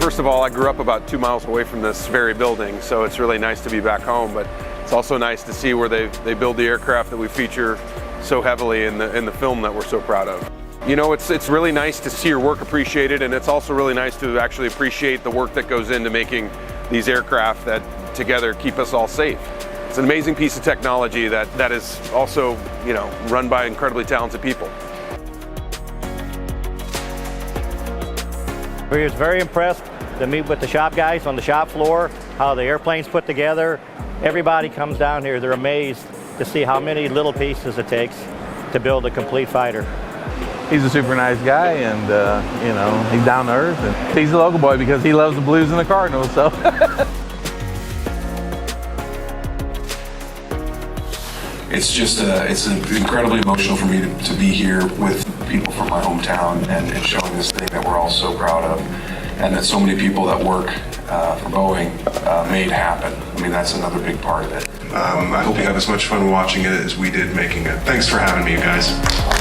First of all, I grew up about 2 miles away from this very building, so it's really nice to be back home, but it's also nice to see where they build the aircraft that we feature so heavily in the film that we're so proud of. You know, it's really nice to see your work appreciated, and it's also really nice to actually appreciate the work that goes into making these aircraft that together keep us all safe. It's an amazing piece of technology that is also, you know, run by incredibly talented people. We was very impressed to meet with the shop guys on the shop floor, how the airplane's put together. Everybody comes down here, they're amazed to see how many little pieces it takes to build a complete fighter. He's a super nice guy, and you know, he's down to earth, and he's a local boy because he loves the Blues and the Cardinals, so. It's just, it's incredibly emotional for me to be here with people from my hometown and showing this thing that we're all so proud of, and that so many people that work for Boeing made happen. I mean, that's another big part of it. I hope you have as much fun watching it as we did making it. Thanks for having me, you guys.